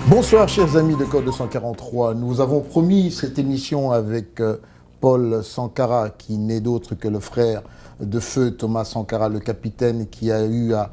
Bonsoir chers amis de Code 243, nous avons promis cette émission avec Paul Sankara qui n'est d'autre que le frère de feu Thomas Sankara, le capitaine qui a eu à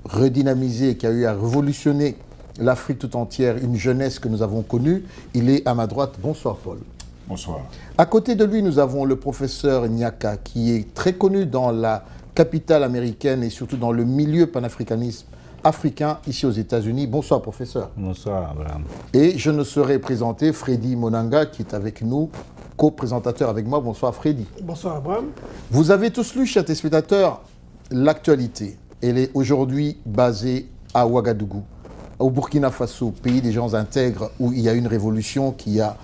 redynamiser, qui a eu à révolutionner l'Afrique tout entière, une jeunesse que nous avons connue. Il est à ma droite. Bonsoir Paul. Bonsoir. À côté de lui, nous avons le professeur Nyaka qui est très connu dans la capitale américaine et surtout dans le milieu panafricanisme africain ici aux États-Unis. Bonsoir professeur. Bonsoir Abraham. Et je ne saurais présenter Freddy Monanga qui est avec nous, co-présentateur avec moi. Bonsoir Freddy. Bonsoir Abraham. Vous avez tous lu, chers téléspectateurs, l'actualité. Elle est aujourd'hui basée à Ouagadougou, au Burkina Faso, pays des gens intègres où il y a une révolution qui a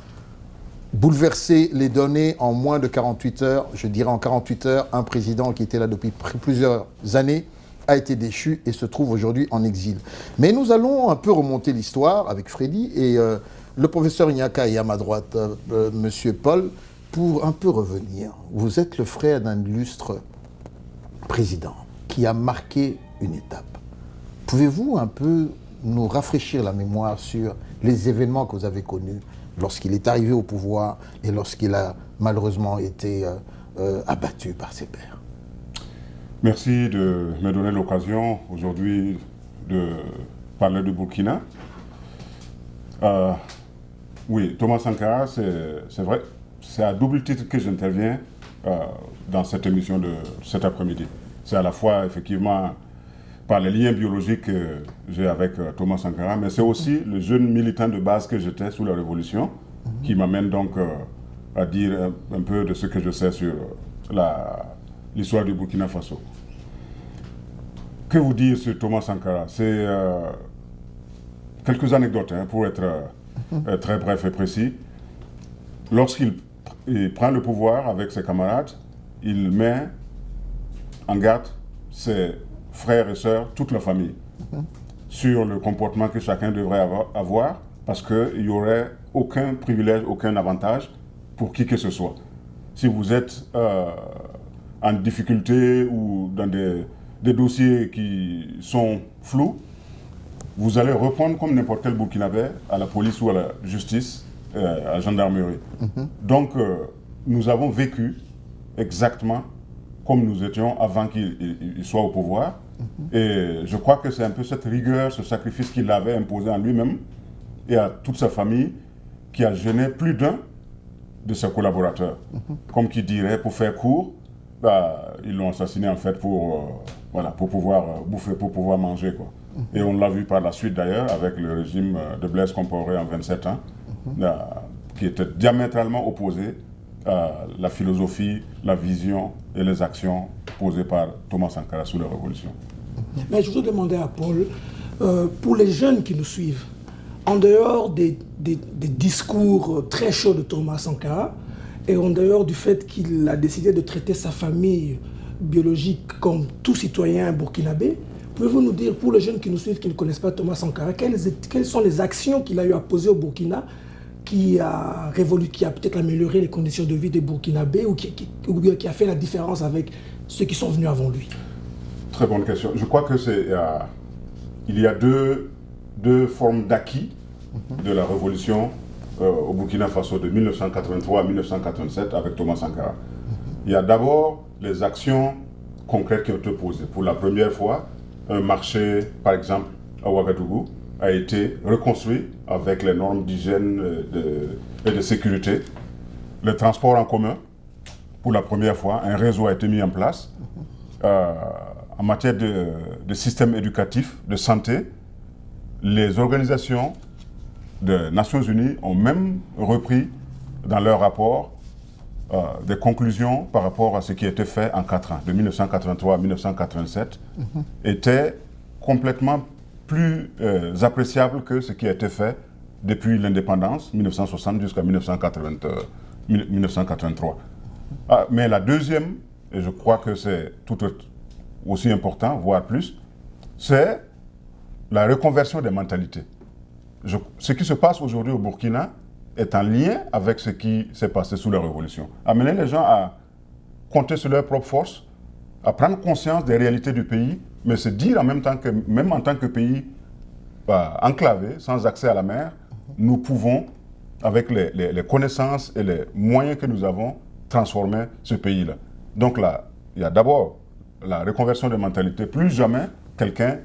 bouleversé les données en moins de 48 heures. Je dirais en 48 heures, un président qui était là depuis plusieurs années a été déchu et se trouve aujourd'hui en exil. Mais nous allons un peu remonter l'histoire avec Freddy et le professeur Nyaka est à ma droite, monsieur Paul, pour un peu revenir. Vous êtes le frère d'un illustre président qui a marqué une étape. Pouvez-vous un peu nous rafraîchir la mémoire sur les événements que vous avez connus lorsqu'il est arrivé au pouvoir et lorsqu'il a malheureusement été abattu par ses pairs? Merci de me donner l'occasion aujourd'hui de parler du Burkina. Oui, Thomas Sankara, c'est vrai, c'est à double titre que j'interviens dans cette émission de cet après-midi. C'est à la fois effectivement par les liens biologiques que j'ai avec Thomas Sankara, mais c'est aussi le jeune militant de base que j'étais sous la Révolution qui m'amène donc à dire un peu de ce que je sais sur l'histoire du Burkina Faso. Que vous dire sur Thomas Sankara? C'est quelques anecdotes pour être très bref et précis. Lorsqu'il prend le pouvoir avec ses camarades, il met en garde ses frères et sœurs, toute la famille, sur le comportement que chacun devrait avoir parce qu'il n'y aurait aucun privilège, aucun avantage pour qui que ce soit. Si vous êtes en difficulté ou dans des dossiers qui sont flous, vous allez répondre comme n'importe quel Burkinabé à la police ou à la justice, à la gendarmerie. Donc, nous avons vécu exactement comme nous étions avant qu'il soit au pouvoir. Et je crois que c'est un peu cette rigueur, ce sacrifice qu'il avait imposé en lui-même et à toute sa famille qui a gêné plus d'un de ses collaborateurs. Comme qui dirait, pour faire court, ils l'ont assassiné en fait pour pouvoir bouffer, pour pouvoir manger, quoi. Et on l'a vu par la suite d'ailleurs avec le régime de Blaise Compaoré en 27 ans, qui était diamétralement opposé à la philosophie, la vision et les actions posées par Thomas Sankara sous la Révolution. Mais je voudrais demander à Paul, pour les jeunes qui nous suivent, en dehors des discours très chauds de Thomas Sankara, et en dehors du fait qu'il a décidé de traiter sa famille biologique comme tout citoyen burkinabé, pouvez-vous nous dire, pour les jeunes qui nous suivent, qui ne connaissent pas Thomas Sankara, quelles sont les actions qu'il a eu à poser au Burkina qui a peut-être amélioré les conditions de vie des Burkinabés ou qui a fait la différence avec ceux qui sont venus avant lui? Très bonne question. Je crois que il y a deux formes d'acquis de la révolution au Burkina Faso de 1983 à 1987 avec Thomas Sankara. Il y a d'abord les actions concrètes qui ont été posées. Pour la première fois, un marché, par exemple, à Ouagadougou, a été reconstruit avec les normes d'hygiène et de sécurité. Le transport en commun, pour la première fois, un réseau a été mis en place. En matière de système éducatif, de santé, les organisations des Nations Unies ont même repris dans leur rapport des conclusions par rapport à ce qui a été fait en 4 ans, de 1983 à 1987, étaient complètement plus appréciables que ce qui a été fait depuis l'indépendance, 1960 jusqu'à 1983. Mais la deuxième, et je crois que c'est tout aussi important, voire plus, c'est la reconversion des mentalités. Ce qui se passe aujourd'hui au Burkina est en lien avec ce qui s'est passé sous la Révolution. Amener les gens à compter sur leurs propres forces, à prendre conscience des réalités du pays, mais se dire en même temps que, même en tant que pays enclavé, sans accès à la mer, nous pouvons, avec les connaissances et les moyens que nous avons, transformer ce pays-là. Donc là, il y a d'abord la reconversion des mentalités. Plus jamais quelqu'un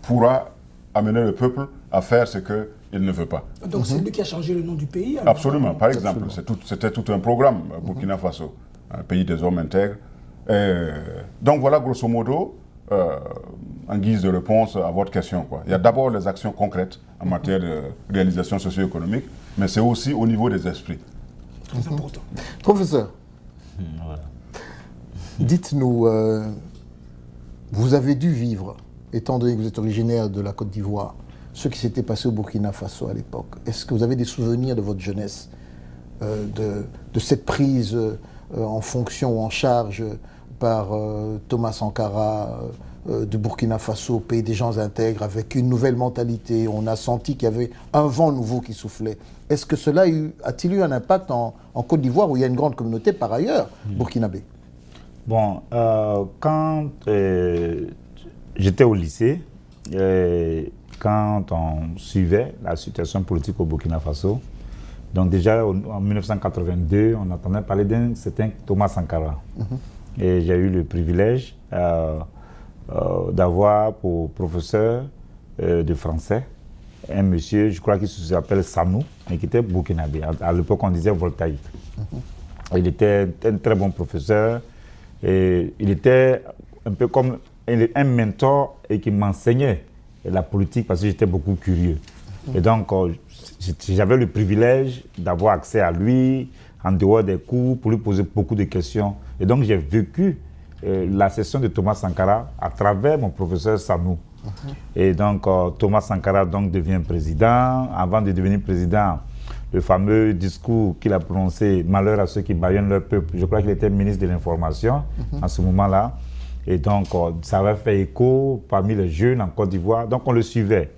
pourra amener le peuple à faire ce qu'il ne veut pas. Donc c'est lui qui a changé le nom du pays? Absolument. Par exemple, c'était tout un programme, Burkina Faso, un pays des hommes intègres. Donc voilà, grosso modo, en guise de réponse à votre question, quoi. Il y a d'abord les actions concrètes en matière de réalisation socio-économique, mais c'est aussi au niveau des esprits. Très important. Professeur, dites-nous, vous avez dû vivre, étant donné que vous êtes originaire de la Côte d'Ivoire, ce qui s'était passé au Burkina Faso à l'époque. Est-ce que vous avez des souvenirs de votre jeunesse, de cette prise en fonction ou en charge par Thomas Sankara du Burkina Faso, pays des gens intègres, avec une nouvelle mentalité? On a senti qu'il y avait un vent nouveau qui soufflait. Est-ce que cela a-t-il eu un impact en Côte d'Ivoire, où il y a une grande communauté par ailleurs burkinabé? Bon, quand j'étais au lycée, quand on suivait la situation politique au Burkina Faso, donc déjà en 1982, on entendait parler d'un certain Thomas Sankara. Et j'ai eu le privilège d'avoir pour professeur de français un monsieur, je crois qu'il s'appelle Sanou, et qui était burkinabé. À l'époque, on disait voltaïque. Il était un très bon professeur. Et il était un peu comme un mentor et qui m'enseignait la politique parce que j'étais beaucoup curieux. Et donc, j'avais le privilège d'avoir accès à lui en dehors des cours pour lui poser beaucoup de questions. Et donc, j'ai vécu la session de Thomas Sankara à travers mon professeur Sanou. Et donc, Thomas Sankara donc, devient président. Avant de devenir président, le fameux discours qu'il a prononcé, « Malheur à ceux qui bâillonnent leur peuple », je crois qu'il était ministre de l'Information à ce moment-là. Et donc, ça avait fait écho parmi les jeunes en Côte d'Ivoire. Donc, on le suivait.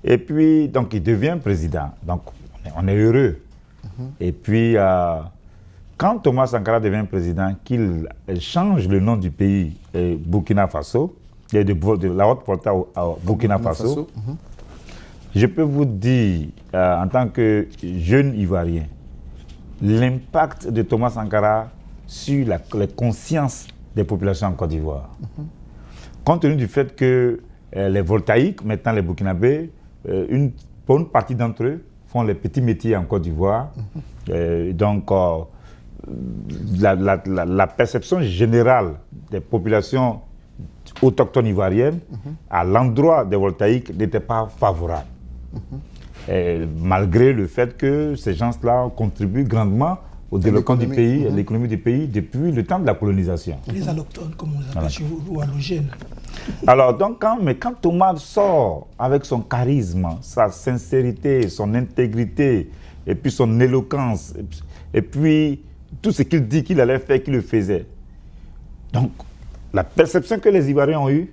Et puis, donc, il devient président. Donc, on est heureux. Et puis, quand Thomas Sankara devient président, qu'il change le nom du pays, Burkina Faso, et de la Haute-Volta au Burkina Faso, je peux vous dire, en tant que jeune Ivoirien, l'impact de Thomas Sankara sur les consciences des populations en Côte d'Ivoire. Compte tenu du fait que les voltaïques, maintenant les Burkinabés, une bonne partie d'entre eux font les petits métiers en Côte d'Ivoire. Donc, la perception générale des populations autochtones ivoiriennes à l'endroit des voltaïques n'était pas favorable. Malgré le fait que ces gens-là contribuent grandement au développement du pays, à l'économie du pays, depuis le temps de la colonisation. Les allochtones, comme on les appelle chez vous, ou allogènes. Alors, donc, quand Thomas sort avec son charisme, sa sincérité, son intégrité, et puis son éloquence, et puis tout ce qu'il dit qu'il allait faire, qu'il le faisait. Donc, la perception que les Ivoiriens ont eue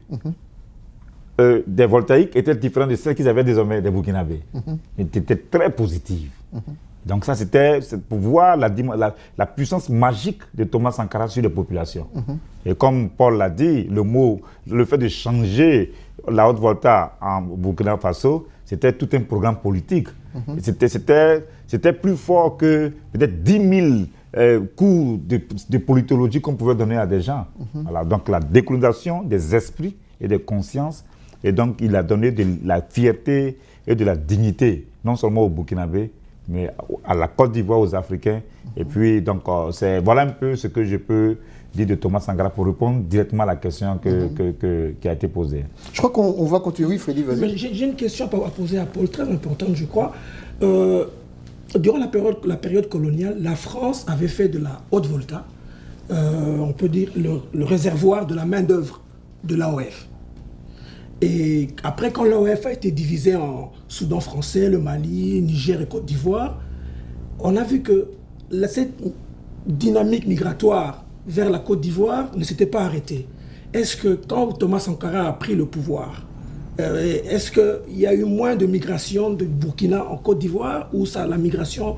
des voltaïques était différente de celle qu'ils avaient désormais des Burkinabés. Elle était très positive. Donc ça, c'était pour voir la puissance magique de Thomas Sankara sur les populations. Et comme Paul l'a dit, le fait de changer la Haute-Volta en Burkina Faso, c'était tout un programme politique. C'était plus fort que peut-être 10 000 cours de politologie qu'on pouvait donner à des gens. Voilà, donc la décolonisation des esprits et des consciences, et donc il a donné de la fierté et de la dignité, non seulement aux Burkinabés, mais à la Côte d'Ivoire, aux Africains. Et puis, donc, voilà un peu ce que je peux dire de Thomas Sankara pour répondre directement à la question qui a été posée. Je crois qu'on va continuer. Oui, Freddy, vas-y. J'ai une question à poser à Paul, très importante, je crois. Durant la période coloniale, la France avait fait de la Haute-Volta, on peut dire, le réservoir de la main-d'œuvre de l'AOF. Et après, quand l'AOF a été divisée en Soudan français, le Mali, Niger et Côte d'Ivoire, on a vu que cette dynamique migratoire vers la Côte d'Ivoire ne s'était pas arrêtée. Est-ce que quand Thomas Sankara a pris le pouvoir, Est-ce qu'il y a eu moins de migration de Burkina en Côte d'Ivoire ou ça, la migration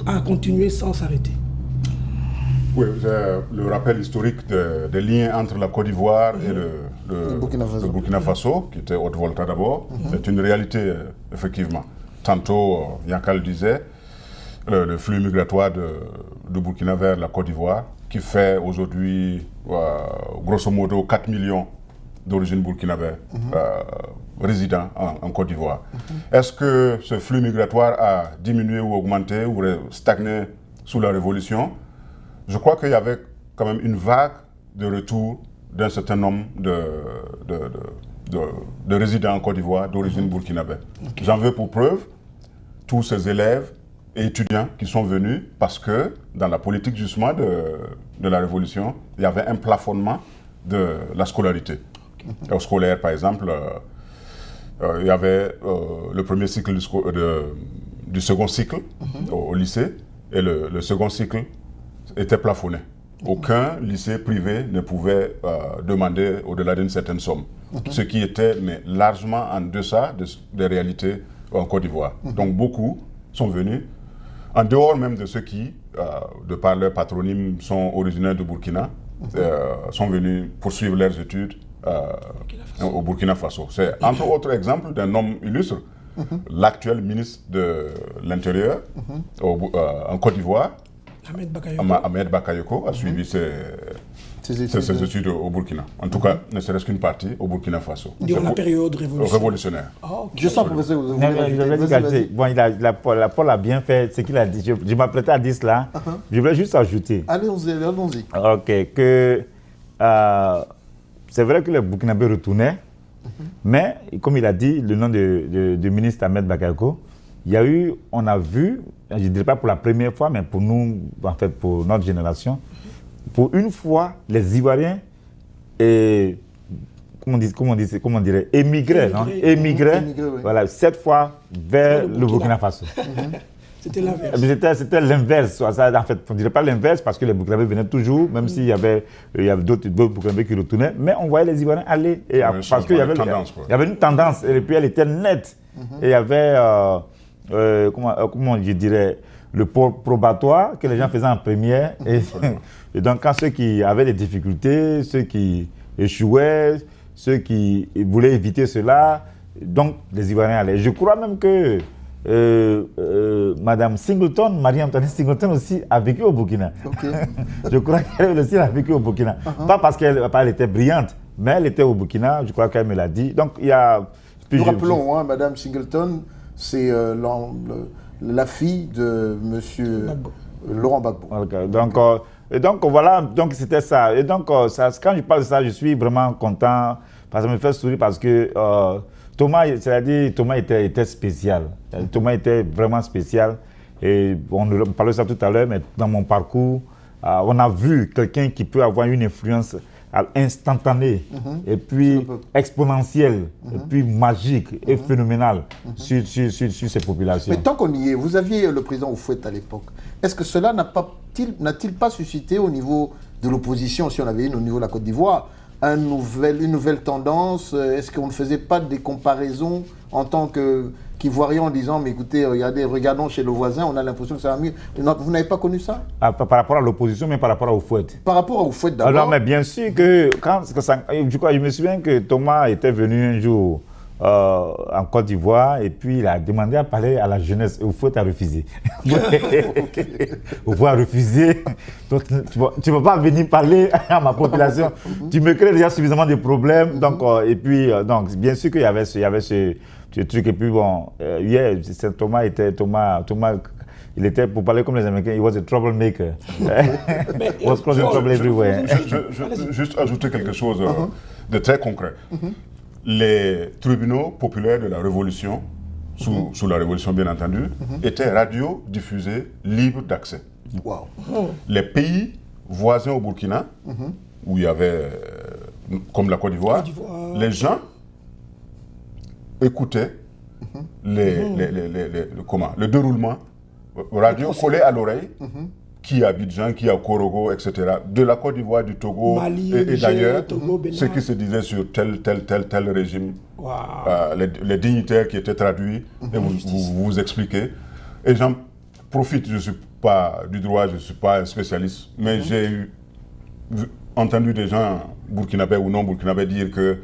a continué sans s'arrêter? Oui, le rappel historique des liens entre la Côte d'Ivoire et le Burkina Faso, qui était Haute-Volta d'abord, c'est une réalité, effectivement. Tantôt, Yankal disait, le flux migratoire de Burkina vers la Côte d'Ivoire, qui fait aujourd'hui, grosso modo, 4 millions d'origine burkinabé résidents en Côte d'Ivoire. Est-ce que ce flux migratoire a diminué ou augmenté ou stagné sous la Révolution? Je crois qu'il y avait quand même une vague de retour d'un certain nombre de résidents en Côte d'Ivoire d'origine burkinabé. J'en veux pour preuve tous ces élèves et étudiants qui sont venus parce que dans la politique justement de la Révolution, il y avait un plafonnement de la scolarité. Au scolaire, par exemple, il y avait le premier cycle du second cycle au lycée et le second cycle était plafonné. Aucun lycée privé ne pouvait demander au-delà d'une certaine somme, ce qui était mais largement en deçà des réalités en Côte d'Ivoire. Donc beaucoup sont venus, en dehors même de ceux qui, de par leur patronyme, sont originaires de Burkina, sont venus poursuivre leurs études au Burkina Faso. C'est entre autres exemples d'un homme illustre, l'actuel ministre de l'Intérieur en Côte d'Ivoire, Ahmed Bakayoko, a suivi ses études au Burkina. En tout cas, ne serait-ce qu'une partie au Burkina Faso. Durant la période révolutionnaire. Je sens, professeur, vous Paul a bien fait ce qu'il a dit. Je m'apprêtais à dire cela. Je voulais juste ajouter. Allons-y. Ok, c'est vrai que les Burkinabés retournaient, mais comme il a dit, le nom du ministre Ahmed Bakayoko, on a vu, je ne dirais pas pour la première fois, mais pour nous, en fait, pour notre génération, pour une fois, les Ivoiriens, émigraient, voilà, cette fois vers le Burkina Faso. C'était l'inverse. C'était l'inverse. En fait, on ne dirait pas l'inverse parce que les Burkinabés venaient toujours, même s'il y avait d'autres Burkinabés qui retournaient, mais on voyait les Ivoiriens aller, parce qu'il y avait une tendance, et puis elle était nette. Et il y avait, comment je dirais, le probatoire que les gens faisaient en première. Et donc, quand ceux qui avaient des difficultés, ceux qui échouaient, ceux qui voulaient éviter cela, donc les Ivoiriens allaient. Je crois même que Madame Singleton, Marie-Antoinette Singleton aussi a vécu au Burkina. Je crois qu'elle aussi a vécu au Burkina. Pas parce qu'elle était brillante, mais elle était au Burkina, je crois qu'elle me l'a dit. Donc il y a... Nous rappelons, Madame Singleton, c'est la fille de Monsieur Laurent Gbagbo. Donc voilà, donc c'était ça. Et donc quand je parle de ça, je suis vraiment content, parce que ça me fait sourire parce que Thomas, c'est-à-dire Thomas était spécial. Thomas était vraiment spécial. Et on parlait de ça tout à l'heure, mais dans mon parcours, on a vu quelqu'un qui peut avoir une influence instantanée, et puis exponentielle, et puis magique et phénoménale sur ces populations. Mais tant qu'on y est, vous aviez le président Houphouët à l'époque. Est-ce que cela n'a-t-il pas suscité au niveau de l'opposition, si on avait une au niveau de la Côte d'Ivoire, une nouvelle tendance? Est-ce qu'on ne faisait pas des comparaisons en tant qu'Ivoirien en disant, mais écoutez, regardons chez le voisin, on a l'impression que ça va mieux. Vous n'avez pas connu ça? Par rapport à l'opposition, mais par rapport à Houphouët. Par rapport à Houphouët d'abord. Alors, mais bien sûr que, je me souviens que Thomas était venu un jour en Côte d'Ivoire et puis il a demandé à parler à la jeunesse. Houphouët a refusé. Houphouët a refusé. Donc, tu ne vas pas venir parler à ma population. Tu me crées déjà suffisamment de problèmes. Donc, donc bien sûr qu'il y avait ce truc. Et puis bon, hier, Thomas, il était, pour parler comme les Américains, he was a troublemaker. He was causing trouble everywhere. Juste ajouter quelque chose de très concret. Les tribunaux populaires de la Révolution, sous la Révolution bien entendu, étaient radiodiffusés, libres d'accès. Wow. Les pays voisins au Burkina, où il y avait, comme la Côte d'Ivoire, les gens écoutaient le déroulement radio collé à l'oreille qui est à Abidjan, qui est à Korogo, etc. De la Côte d'Ivoire, du Togo Mali, et Niger, d'ailleurs, Togo, Bénin. ce qui se disait sur tel régime, Wow. les dignitaires qui étaient traduits, et vous expliquez. Et j'en profite, je ne suis pas du droit, je ne suis pas un spécialiste, mais j'ai entendu des gens, burkinabés ou non burkinabés, dire que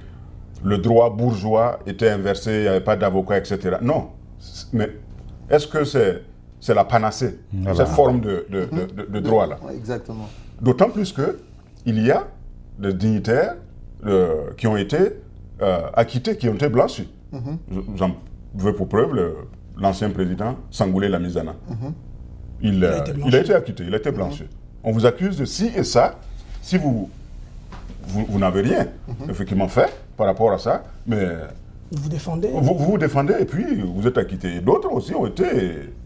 le droit bourgeois était inversé, il n'y avait pas d'avocat, etc. Non, mais est-ce que c'est la panacée, cette forme de droit-là? Ouais, exactement. D'autant plus qu'il y a des dignitaires qui ont été acquittés, qui ont été blanchis. J'en veux pour preuve l'ancien président Sangoulé Lamizana. Il a été acquitté, il a été blanchi. On vous accuse de ci et ça. Si vous n'avez rien effectivement fait par rapport à ça, mais Vous défendez. vous défendez et puis vous êtes acquitté. Et d'autres aussi ont été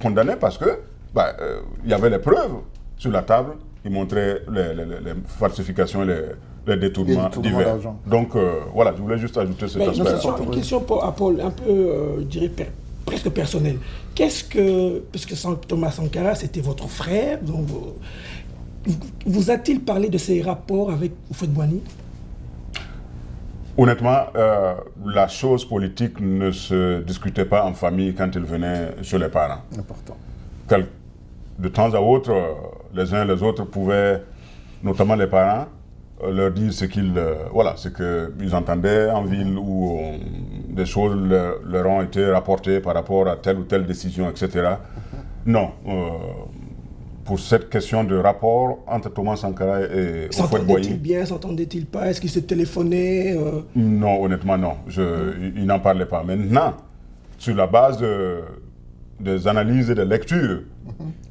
condamnés parce que il y avait les preuves sur la table qui montraient les falsifications et les détournements divers. d'argent. Donc voilà, je voulais juste ajouter cet Mais aspect. une question à Paul, un peu, je dirais, presque personnelle. Qu'est-ce que, puisque Thomas Sankara, c'était votre frère, donc vous a-t-il parlé de ses rapports avec Houphouët-Boigny? Honnêtement, la chose politique ne se discutait pas en famille quand il venait chez les parents. Important. De temps à autre, les uns et les autres pouvaient, notamment les parents, leur dire ce qu'ils entendaient en ville ou des choses leur ont été rapportées par rapport à telle ou telle décision, etc. Non. Pour cette question de rapport entre Thomas Sankara et Houphouët-Boigny. S'entendait-il bien, s'entendait-il pas? Est-ce qu'ils se téléphonaient Non, honnêtement, non. Il n'en parlait pas. Maintenant, sur la base des analyses et des lectures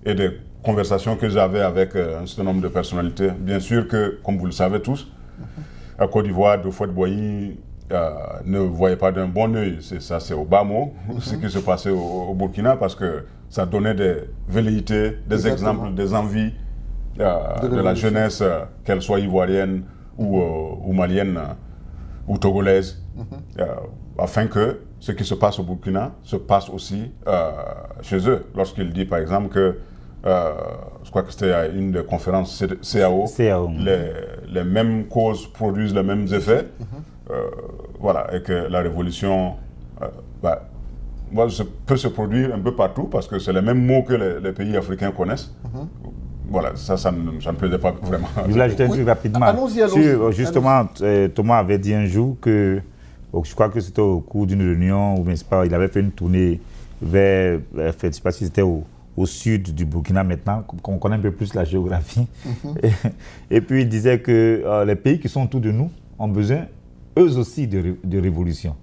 et des conversations que j'avais avec un certain nombre de personnalités, bien sûr que, comme vous le savez tous, à Côte d'Ivoire, Houphouët-Boigny ne voyait pas d'un bon œil, c'est au bas mot, ce qui se passait au Burkina, parce que ça donnait des velléités, des exemples, des envies de la jeunesse, qu'elle soit ivoirienne ou malienne ou togolaise, afin que ce qui se passe au Burkina se passe aussi chez eux. Lorsqu'il dit par exemple que, je crois que c'était à une des conférences CAO, les mêmes causes produisent les mêmes effets, voilà, et que la révolution peut se produire un peu partout parce que c'est les mêmes mots que les pays africains connaissent. Voilà, ça ne plaisait pas vraiment. Je voulais ajouter un truc rapidement. Allons-y. Justement, Thomas avait dit un jour que, je crois que c'était au cours d'une réunion, ou pas, il avait fait une tournée vers je ne sais pas si c'était au sud du Burkina maintenant, qu'on connaît un peu plus la géographie. Et puis il disait que les pays qui sont autour de nous ont besoin, eux aussi, de révolution.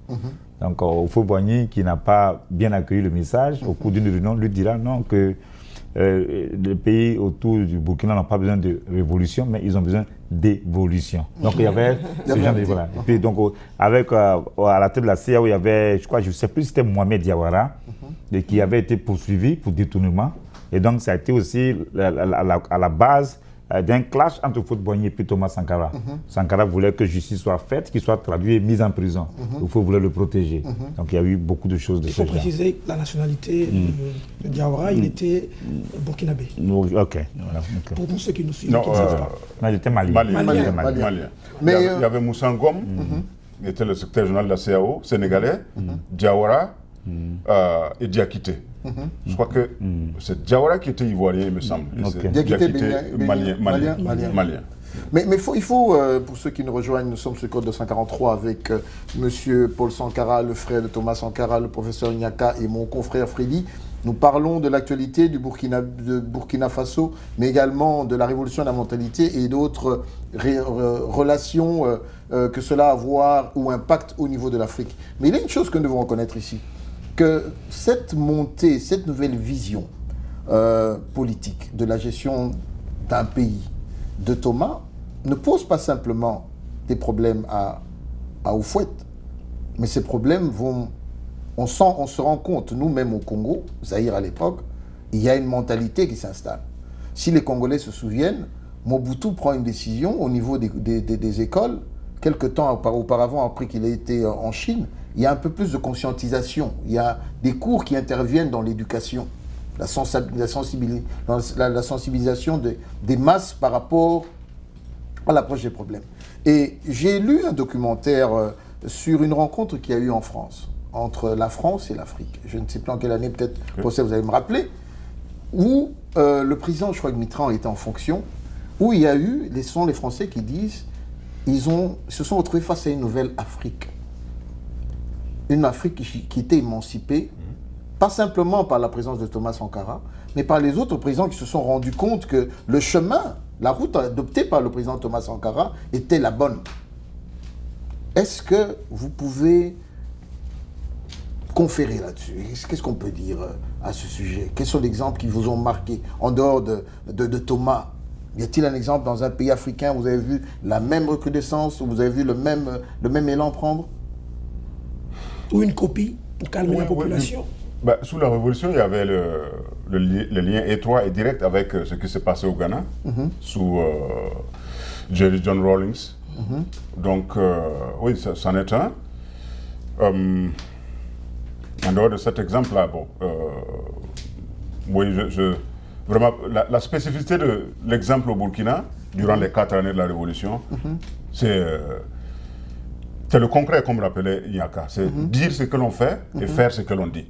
Donc, Houphouët-Boigny, qui n'a pas bien accueilli le message, au cours d'une réunion, lui dira non, que les pays autour du Burkina n'ont pas besoin de révolution, mais ils ont besoin d'évolution. Donc, il y avait ce genre de... Voilà. Et puis, donc, à la tête de la CAO, il y avait, je ne sais plus si c'était Mohamed Diawara, qui avait été poursuivi pour détournement. Et donc, ça a été aussi à la base d'un clash entre Houphouët-Boigny et puis Thomas Sankara. Sankara voulait que justice soit faite, qu'il soit traduit et mis en prison. Houphouët voulait le protéger. Donc il y a eu beaucoup de choses de ce genre. Il faut préciser que la nationalité de Diawara, il était burkinabé. Ok. Voilà. Pour ceux qui nous suivent, qui ne savent pas. Non, il était malien. Malien. Mais il y avait Moussa Ngom, qui était le secrétaire général de la CAO, sénégalais, Diawara et Diakité. Je crois que c'est Diawara qui était ivoirien, il me semble. Diakité, malien. Mais il faut pour ceux qui nous rejoignent, nous sommes sur le code 243 avec M. Paul Sankara, le frère de Thomas Sankara, le professeur Nyaka et mon confrère Freddy. Nous parlons de l'actualité du Burkina Faso, mais également de la révolution de la mentalité et d'autres relations que cela a à voir ou impact au niveau de l'Afrique. Mais il y a une chose que nous devons reconnaître ici, que cette montée, cette nouvelle vision politique de la gestion d'un pays de Thomas ne pose pas simplement des problèmes à Houphouët, mais ces problèmes vont... On se rend compte, nous-mêmes au Congo, Zaïre à l'époque, il y a une mentalité qui s'installe. Si les Congolais se souviennent, Mobutu prend une décision au niveau des écoles. Quelque temps auparavant, après qu'il ait été en Chine, il y a un peu plus de conscientisation. Il y a des cours qui interviennent dans l'éducation. la sensibilisation des masses par rapport à l'approche des problèmes. Et j'ai lu un documentaire sur une rencontre qu'il y a eu en France, entre la France et l'Afrique. Je ne sais plus en quelle année, peut-être, pour ça vous allez me rappeler, où le président, je crois que Mitterrand était en fonction, où il y a eu, ce sont les Français qui disent, ils se sont retrouvés face à une nouvelle Afrique. Une Afrique qui était émancipée, pas simplement par la présence de Thomas Sankara, mais par les autres présidents qui se sont rendus compte que le chemin, la route adoptée par le président Thomas Sankara était la bonne. Est-ce que vous pouvez conférer là-dessus? Qu'est-ce qu'on peut dire à ce sujet? Quels sont les exemples qui vous ont marqué en dehors de Thomas? Y a-t-il un exemple dans un pays africain où vous avez vu la même recrudescence, où vous avez vu le même élan prendre? Ou une copie pour calmer la population? Bah, sous la Révolution, il y avait le lien étroit et direct avec ce qui s'est passé au Ghana, sous Jerry John Rawlings. Donc, oui, c'en est un. En dehors de cet exemple-là, bon, oui, vraiment, la spécificité de l'exemple au Burkina, durant les 4 années de la Révolution, c'est le concret, comme l'appelait Inyaka. C'est dire ce que l'on fait et faire ce que l'on dit.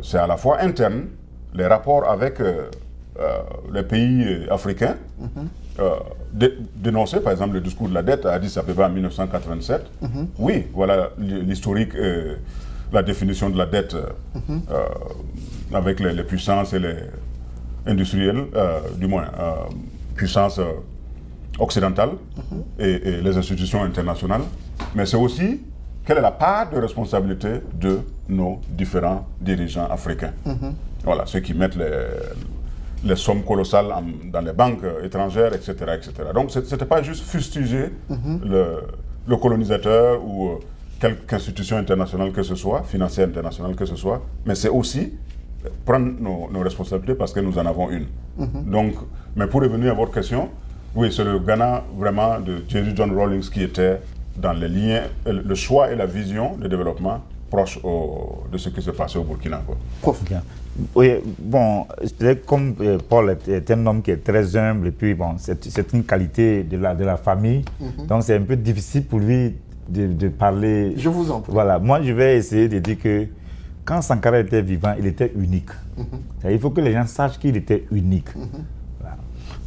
C'est à la fois interne, les rapports avec les pays africains, dénoncer par exemple le discours de la dette à Addis Abeba en 1987. Oui, voilà l'historique, la définition de la dette avec les puissances et les industrielles, du moins puissances occidentales et les institutions internationales. Mais c'est aussi quelle est la part de responsabilité de nos différents dirigeants africains. Voilà, ceux qui mettent les sommes colossales dans les banques étrangères, etc. etc. Donc, ce n'était pas juste fustiger le colonisateur ou quelque institution internationale que ce soit, financière internationale que ce soit, mais c'est aussi prendre nos responsabilités parce que nous en avons une. Donc, mais pour revenir à votre question, oui, c'est le Ghana vraiment de Jerry John Rawlings qui était dans les liens, le choix et la vision de développement proche de ce qui s'est passé au Burkina. Prof. Oui, bon, comme Paul est un homme qui est très humble, et puis bon, c'est une qualité de la famille, donc c'est un peu difficile pour lui de parler. Je vous en prie. Voilà, moi je vais essayer de dire que quand Sankara était vivant, il était unique. Il faut que les gens sachent qu'il était unique. Voilà.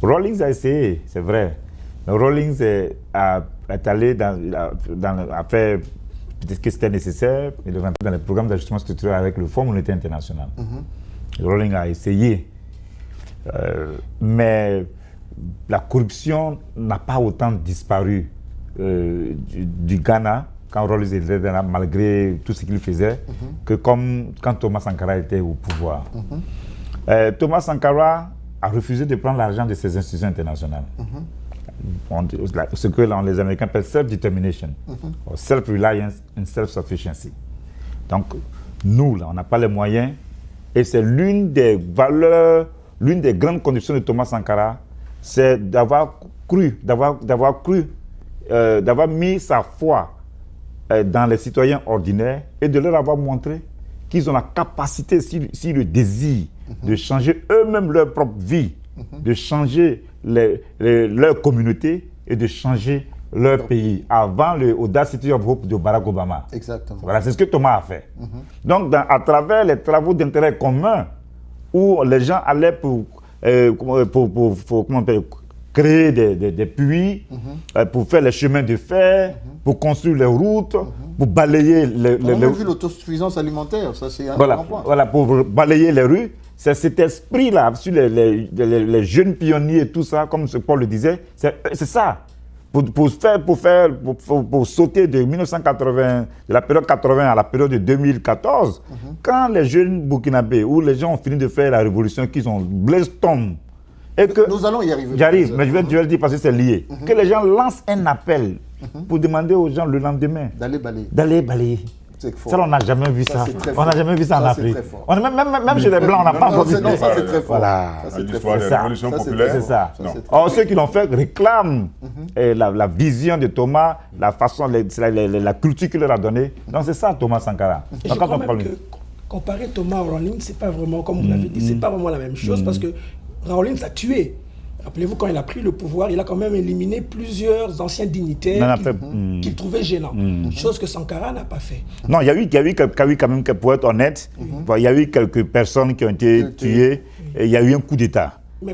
Rawlings a essayé, c'est vrai. Mais Rawlings est allé après, peut-être que c'était nécessaire, il est rentré dans les programmes d'ajustement structurel avec le Fonds monétaire international. Rawlings a essayé. Mais la corruption n'a pas autant disparu du Ghana quand Rawlings était là, malgré tout ce qu'il faisait, que comme quand Thomas Sankara était au pouvoir. Thomas Sankara a refusé de prendre l'argent de ces institutions internationales. Ce que les Américains appellent self-determination, self-reliance and self-sufficiency. Donc, nous, là, on n'a pas les moyens, et c'est l'une des valeurs, l'une des grandes conditions de Thomas Sankara, c'est d'avoir mis sa foi dans les citoyens ordinaires et de leur avoir montré qu'ils ont la capacité, si le désir, de changer eux-mêmes leur propre vie, de changer leur communauté et de changer leur pays avant le Audacity of Hope de Barack Obama. Exactement. Voilà, c'est ce que Thomas a fait. Donc, à travers les travaux d'intérêt commun, où les gens allaient pour créer des puits, pour faire les chemins de fer, pour construire les routes, pour balayer les On a vu l'autosuffisance alimentaire, ça c'est un grand point. Voilà, pour balayer les rues. C'est cet esprit-là, sur les jeunes pionniers et tout ça, comme Paul le disait, c'est ça. Pour sauter de 1980, de la période 80 à la période de 2014, quand les jeunes burkinabés, où les gens ont fini de faire la révolution, qu'ils ont Blaise tombe, et que nous allons y arriver. J'arrive, mais je vais le dire parce que c'est lié. Que les gens lancent un appel pour demander aux gens le lendemain d'aller balayer. Ça, on n'a jamais vu ça. On n'a jamais vu ça en Afrique. Même chez les Blancs, on n'a pas encore vu ça. Non, ça c'est très fort. Voilà. L'histoire des révolutions populaires. C'est ça. Or, ceux qui l'ont fait réclament la vision de Thomas, la façon, la culture qu'il leur a donnée. Donc, c'est ça, Thomas Sankara. Je crois même que comparer Thomas Rawlings, c'est pas vraiment, comme vous l'avez dit, c'est pas vraiment la même chose parce que Rawlings a tué. Rappelez-vous, quand il a pris le pouvoir, il a quand même éliminé plusieurs anciens dignitaires qu'il trouvait gênants. Chose que Sankara n'a pas fait. Non, il y a eu quand même, pour être honnête, il y a eu quelques personnes qui ont été tuées et il y a eu un coup d'État. Non,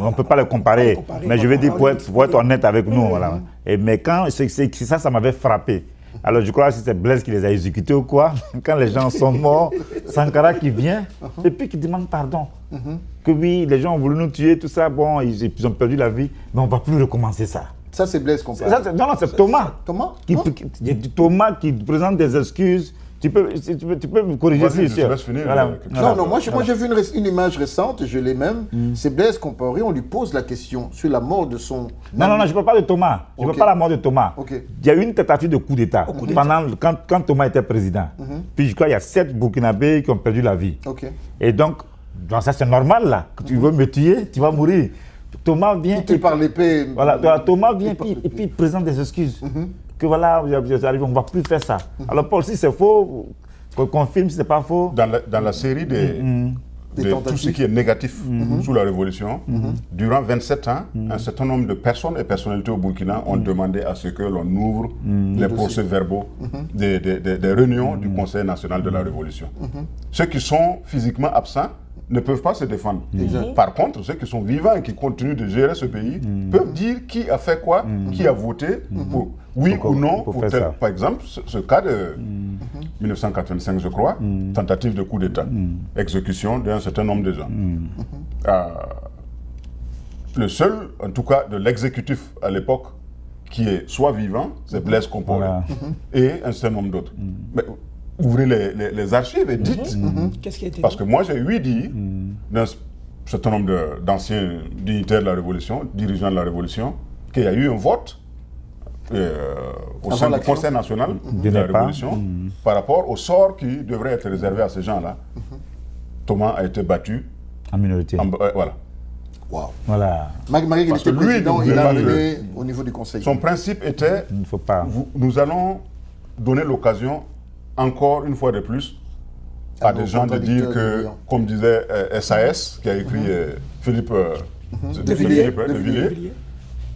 on ne peut pas le comparer. Mais je vais dire, pour être honnête avec nous, voilà. Mais quand ça m'avait frappé. Alors je crois que c'est Blaise qui les a exécutés ou quoi. Quand les gens sont morts, Sankara qui vient et puis qui demande pardon. Que oui, les gens ont voulu nous tuer, tout ça, bon, ils ont perdu la vie, mais on ne va plus recommencer ça. Ça, c'est Blaise qu'on parle. Non, c'est Thomas. Thomas Thomas qui présente des excuses. Tu peux me corriger si je laisse finir. Voilà. Non, moi j'ai vu une image récente, je l'ai même. C'est Blaise Compaoré, on lui pose la question sur la mort de son... Non, je ne parle pas de Thomas. Je ne parle pas de la mort de Thomas. Il y a eu une tentative de coup d'État quand Thomas était président. Puis je crois qu'il y a 7 Burkinabés qui ont perdu la vie. Et donc ça c'est normal là. Que tu veux me tuer, tu vas mourir. Thomas vient... Tu parles l'épée... Voilà, Thomas vient et puis il présente des excuses. Que voilà, on ne va plus faire ça. Alors Paul, si c'est faux, qu'on confirme si ce n'est pas faux. Dans la série de tout ce qui est négatif sous la Révolution, durant 27 ans, un certain nombre de personnes et personnalités au Burkina ont demandé à ce que l'on ouvre les procès-verbaux des réunions du Conseil national de la Révolution. Ceux qui sont physiquement absents ne peuvent pas se défendre. Par contre, ceux qui sont vivants et qui continuent de gérer ce pays peuvent dire qui a fait quoi, qui a voté, pour, oui ou non, pour tel. Par exemple, ce cas de 1985, je crois, tentative de coup d'État, exécution d'un certain nombre de gens. Le seul, en tout cas, de l'exécutif à l'époque, qui est soit vivant, c'est Blaise Compaoré, et un certain nombre d'autres. Ouvrez les archives et dites, Qu'est-ce qui a été parce que moi j'ai eu dit d'un certain nombre d'anciens dignitaires de la Révolution, dirigeants de la Révolution, qu'il y a eu un vote au sein du Conseil national de la Révolution par rapport au sort qui devrait être réservé à ces gens-là. Thomas a été battu en minorité. Voilà. Wow. Voilà. Malgré qu'il était président, il est arrivé au niveau du Conseil. Son principe était, il ne faut pas. Nous allons donner l'occasion encore une fois de plus à des gens de dire que, comme disait SAS, qui a écrit Philippe de Villiers,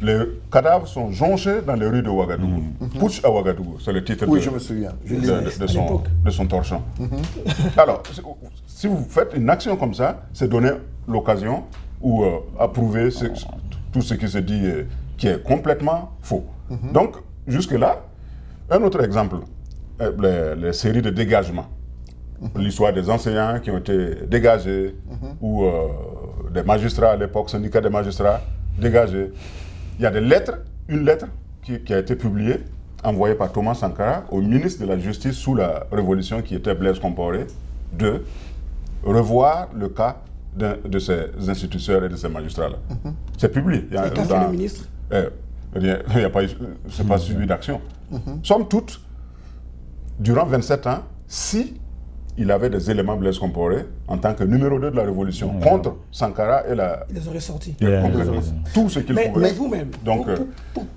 les cadavres sont jonchés dans les rues de Ouagadougou. Putsch à Ouagadougou, c'est le titre je me souviens. de son torchon. Alors, si vous faites une action comme ça, c'est donner l'occasion ou approuver tout ce qui se dit qui est complètement faux. Donc, jusque-là, un autre exemple. Les séries de dégagement. L'histoire des enseignants qui ont été dégagés ou des magistrats à l'époque, syndicat des magistrats dégagés. Il y a des lettres, une lettre qui a été publiée, envoyée par Thomas Sankara au ministre de la Justice sous la Révolution qui était Blaise Compaoré, de revoir le cas de ces instituteurs et de ces magistrats-là. C'est publié. Qu'a fait le ministre? Il n'y a pas, c'est pas suivi d'action. Somme toute, durant 27 ans, si il avait des éléments Blaise Compaoré en tant que numéro 2 de la Révolution contre Sankara et la... Il les aurait sortis. Tout ce qu'il pouvait. Mais vous-même,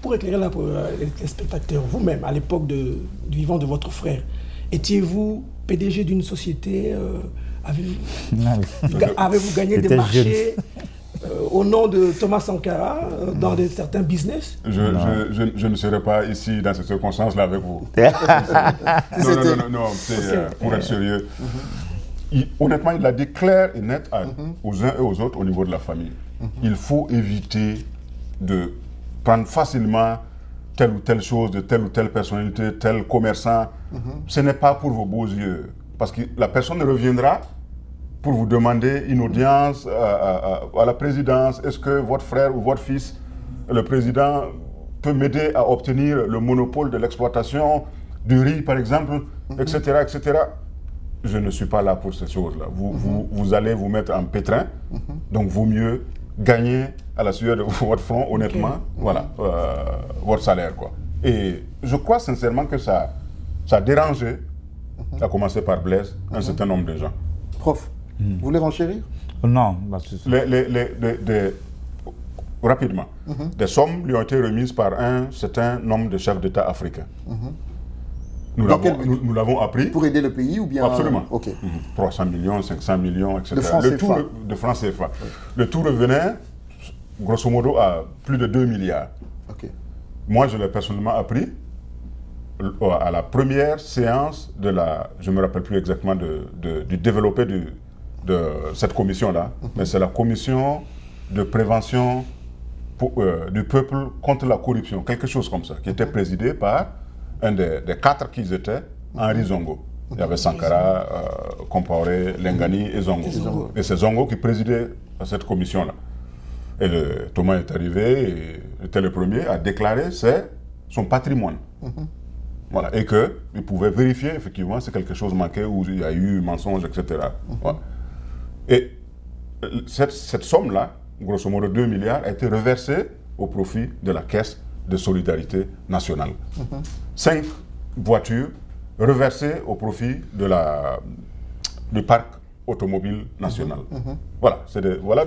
pour éclairer les spectateurs, vous-même, à l'époque du vivant de votre frère, étiez-vous PDG d'une société Avez-vous gagné des marchés au nom de Thomas Sankara dans certains business? Je ne serai pas ici dans ces circonstances-là avec vous. Non, pour être sérieux. Honnêtement, il l'a dit clair et net aux uns et aux autres au niveau de la famille. Il faut éviter de prendre facilement telle ou telle chose de telle ou telle personnalité, tel commerçant. Ce n'est pas pour vos beaux yeux. Parce que la personne ne reviendra pour vous demander une audience à la présidence. Est-ce que votre frère ou votre fils, le président, peut m'aider à obtenir le monopole de l'exploitation du riz, par exemple, etc., etc. Je ne suis pas là pour ces choses-là. Vous allez vous mettre en pétrin, donc vaut mieux gagner à la sueur de votre front, honnêtement, voilà, votre salaire, quoi. Et je crois sincèrement que ça a dérangé, à commencer par Blaise, un certain nombre de gens. Prof, vous voulez renchérir? Non. Rapidement. Des sommes lui ont été remises par un certain nombre de chefs d'État africains. Nous l'avons appris. Pour aider le pays ou bien... Absolument. Ok. 300 millions, 500 millions, etc. De francs CFA. De francs CFA. Le tout revenait, grosso modo, à plus de 2 milliards. Ok. Moi, je l'ai personnellement appris à la première séance de la... Je ne me rappelle plus exactement du développé de cette commission-là, mais c'est la commission de prévention du peuple contre la corruption, quelque chose comme ça, qui était présidée par un des 4 qui étaient, Henri Zongo. Il y avait Sankara, Compaoré, Lengani et Zongo. Et c'est Zongo qui présidait cette commission-là. Et Thomas est arrivé, et était le premier à déclarer son patrimoine. Voilà. Et qu'il pouvait vérifier effectivement si quelque chose manquait ou il y a eu mensonge, etc. Voilà. Et cette somme-là, grosso modo 2 milliards, a été reversée au profit de la Caisse de solidarité nationale. 5 voitures reversées au profit du parc automobile national. Voilà, voilà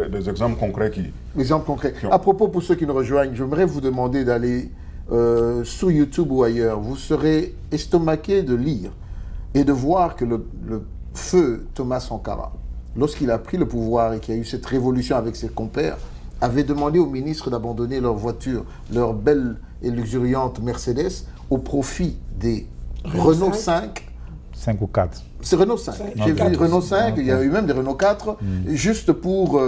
des exemples concrets qui... Exemples concrets. À propos, pour ceux qui nous rejoignent, j'aimerais vous demander d'aller sur YouTube ou ailleurs. Vous serez estomaqué de lire et de voir que le feu Thomas Sankara, lorsqu'il a pris le pouvoir et qu'il y a eu cette révolution avec ses compères, avait demandé aux ministres d'abandonner leur voiture, leur belle et luxuriante Mercedes, au profit des Renault 5. 5 ou 4. C'est Renault 5. J'ai vu Renault 5, il y a eu même des Renault 4, juste pour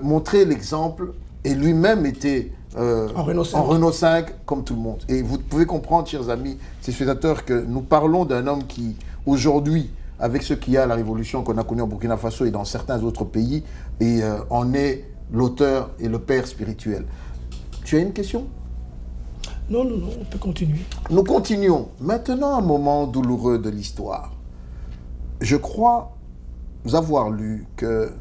montrer l'exemple. Et lui-même était en Renault 5, comme tout le monde. Et vous pouvez comprendre, chers amis, téléspectateurs, que nous parlons d'un homme qui, aujourd'hui, avec ce qu'il y a, la révolution qu'on a connue au Burkina Faso et dans certains autres pays, et en est l'auteur et le père spirituel. Tu as une question ? Non, on peut continuer. Nous continuons. Maintenant, un moment douloureux de l'histoire. Je crois avoir lu que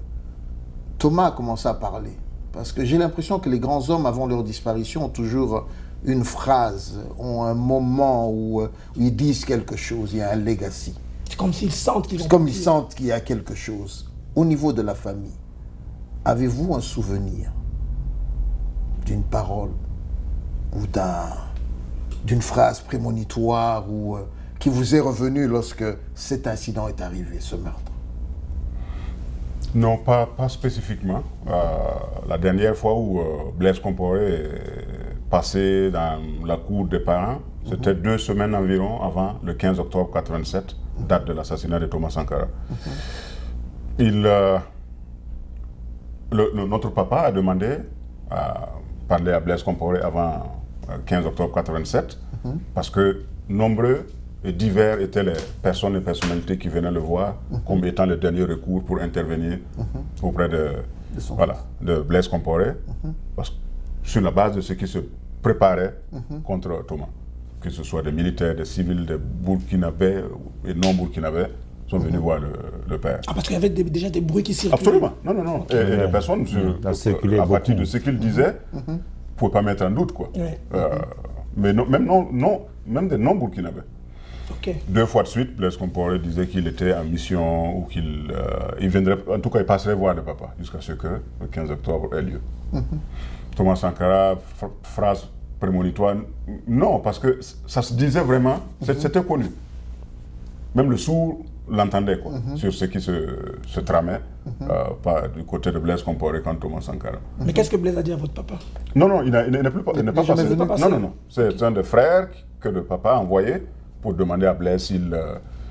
Thomas a commencé à parler. Parce que j'ai l'impression que les grands hommes, avant leur disparition, ont toujours une phrase, ont un moment où ils disent quelque chose, il y a un legacy. C'est comme s'ils sentent qu'ils vont... C'est comme ils sentent qu'il y a quelque chose. Au niveau de la famille, avez-vous un souvenir d'une parole ou d'une phrase prémonitoire ou qui vous est revenue lorsque cet incident est arrivé, ce meurtre? Non, pas spécifiquement. La dernière fois où Blaise Compaoré est passé dans la cour des parents, c'était 2 semaines environ avant le 15 octobre 1987, date de l'assassinat de Thomas Sankara. Notre papa a demandé à parler à Blaise Compaoré avant 15 octobre 1987, parce que nombreux et divers étaient les personnes et personnalités qui venaient le voir comme étant le dernier recours pour intervenir auprès de Blaise Compaoré, parce que sur la base de ce qui se préparait contre Thomas, que ce soit des militaires, des civils, des Burkinabés et non-Burkinabés, sont venus voir le père. Ah, parce qu'il y avait déjà des bruits qui circulaient. Absolument. Non. Et les personnes, à partir de ce qu'il disait, ne pouvaient pas mettre en doute, quoi. Mais même des non-Burkinabés. Okay. 2 fois de suite, Blaise Compaoré disait qu'il était en mission ou qu'il viendrait, en tout cas il passerait voir le papa jusqu'à ce que le 15 octobre ait lieu. Thomas Sankara, phrase prémonitoire, non, parce que ça se disait vraiment, c'était connu. Même le sourd l'entendait quoi, sur ce qui se tramait du côté de Blaise Compaoré quand Thomas Sankara. Mais qu'est-ce que Blaise a dit à votre papa? Non, il n'est pas passé. Non. C'est un des frères que le papa a envoyé pour demander à Blaise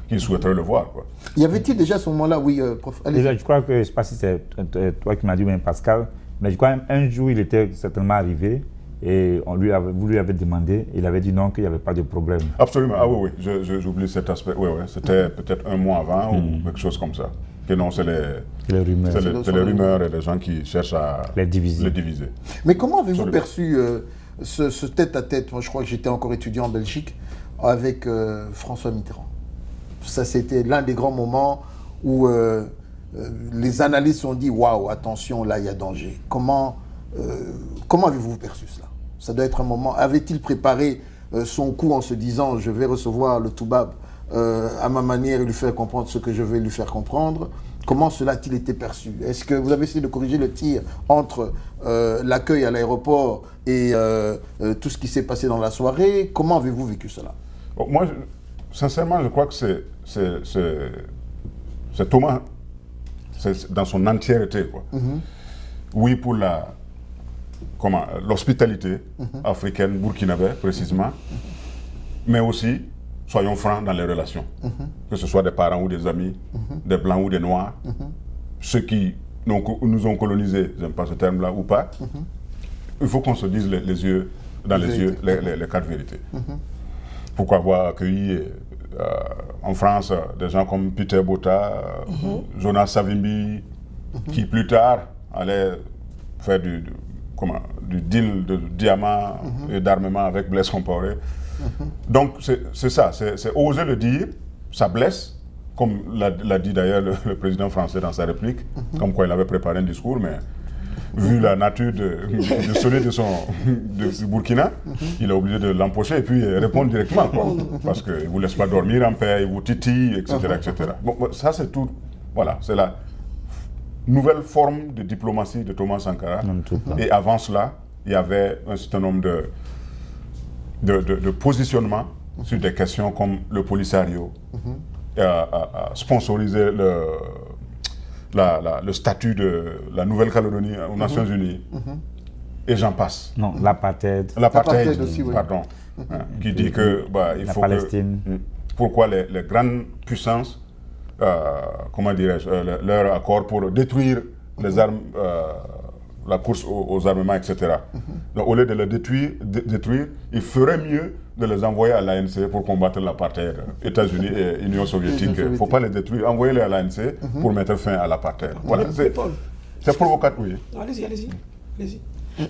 qu'il souhaiterait le voir. Quoi. Y avait-il déjà à ce moment-là, oui, prof? Déjà, je crois que, je ne sais pas si c'est toi qui m'as dit, même Pascal, mais je crois qu'un jour, il était certainement arrivé et vous lui avez demandé, il avait dit non, qu'il n'y avait pas de problème. Absolument, ah oui, j'oublie cet aspect. Oui, c'était peut-être un mois avant ou quelque chose comme ça. Que non, c'est les rumeurs. C'est les rumeurs et les gens qui cherchent à les diviser. Mais comment avez-vous perçu ce tête-à-tête? Moi, je crois que j'étais encore étudiant en Belgique avec François Mitterrand. Ça, c'était l'un des grands moments où les analystes ont dit « Waouh, attention, là, il y a danger ». Comment avez-vous perçu cela? Ça doit être un moment... Avait-il préparé son coup en se disant « Je vais recevoir le Toubab à ma manière et lui faire comprendre ce que je vais lui faire comprendre ». Comment cela a-t-il été perçu? Est-ce que vous avez essayé de corriger le tir entre l'accueil à l'aéroport et tout ce qui s'est passé dans la soirée? Comment avez-vous vécu cela? Moi, sincèrement, je crois que c'est Thomas, c'est dans son entièreté, quoi. Oui, pour l'hospitalité africaine, burkinabé, précisément, mais aussi, soyons francs dans les relations. Que ce soit des parents ou des amis, des blancs ou des noirs, ceux qui nous ont colonisés, j'aime pas ce terme-là, ou pas, il faut qu'on se dise les yeux dans les yeux les quatre vérités. Pourquoi avoir accueilli en France des gens comme Peter Botta, Jonas Savimbi, qui plus tard allaient faire du deal de diamants et d'armement avec Blaise Compaoré. Donc c'est ça, c'est oser le dire, ça blesse, comme l'a dit d'ailleurs le président français dans sa réplique, comme quoi il avait préparé un discours, mais vu la nature du soleil du Burkina, il est obligé de l'empocher et puis répondre directement, quoi, parce qu'il ne vous laisse pas dormir en paix, il vous titille, etc. etc. Bon, ça c'est tout, voilà, c'est la nouvelle forme de diplomatie de Thomas Sankara. Et avant cela, il y avait un certain nombre de positionnements sur des questions comme le Polisario, sponsoriser le statut de la Nouvelle-Calédonie aux Nations Unies, et j'en passe. Non, l'apartheid. L'apartheid aussi, oui. Pardon. Qui dit que il faut Palestine. Pourquoi les grandes puissances, comment dirais-je, leur accord pour détruire les armes, la course aux armements, etc. Donc au lieu de les détruire, il ferait mieux de les envoyer à l'ANC pour combattre l'apartheid. États-Unis et Union soviétique, il ne faut pas les détruire, envoyez-les à l'ANC pour mettre fin à l'apartheid. Voilà, c'est provocateur, oui. Allez-y.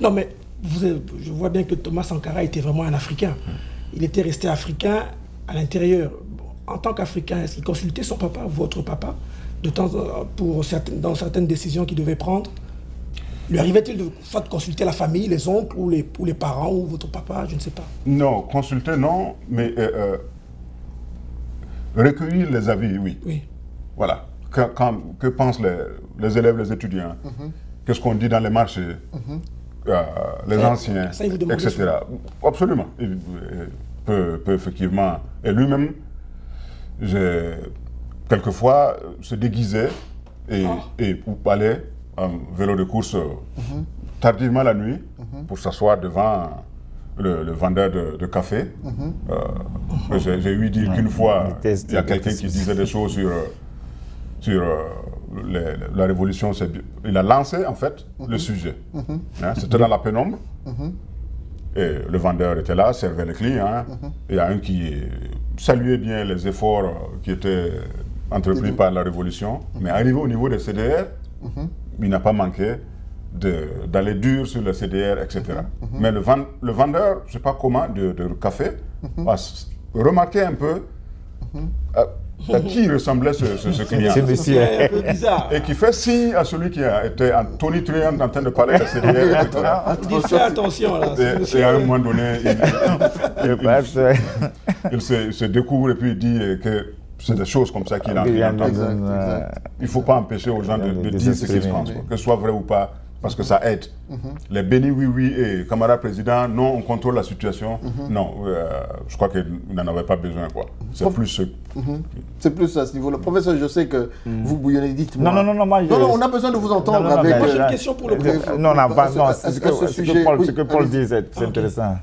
Non, mais je vois bien que Thomas Sankara était vraiment un Africain. Il était resté africain à l'intérieur. En tant qu'Africain, est-ce qu'il consultait son papa, votre papa, dans certaines décisions qu'il devait prendre? Lui arrivait-il de soit consulter la famille, les oncles ou les parents ou votre papa, je ne sais pas? Non, consulter non, mais recueillir les avis, oui. Voilà. Que pensent les élèves, les étudiants? Qu'est-ce qu'on dit dans les marchés? Les anciens, ça, il vous demande etc. ça. Absolument. Il peut effectivement. Et lui-même, quelquefois, se déguisait et allait en vélo de course tardivement la nuit pour s'asseoir devant le vendeur de café. J'ai eu dire qu'une fois, il y a quelqu'un qui disait des choses sur la révolution. Il a lancé en fait le sujet. C'était dans la pénombre. Et le vendeur était là, servait les clients. Il y a un qui saluait bien les efforts qui étaient entrepris par la révolution. Mais arrivé au niveau des CDR, il n'a pas manqué d'aller dur sur le CDR, etc. Mais le vendeur, je ne sais pas comment, de café, a remarqué un peu à qui ressemblait ce client. C'est monsieur. Un peu bizarre. Et qui fait signe à celui qui était en tonitruant en train de parler de CDR, etc. Il fait attention là. Et à un moment donné, il se découvre et puis il dit que c'est des choses comme ça qu'il a entendu. Il ne faut pas empêcher aux gens de dire ce qu'ils pensent, que ce soit vrai ou pas, parce que ça aide. Les bénis oui et camarade président, non, on contrôle la situation. Non, je crois qu'il n'en avait pas besoin, quoi. C'est plus ce... C'est plus à ce niveau-là. Professeur, je sais que vous bouillonnez, dites-moi. Non, on a besoin de vous entendre avec... Moi, j'ai une question pour le prof. Non, c'est ce que Paul dit, c'est intéressant.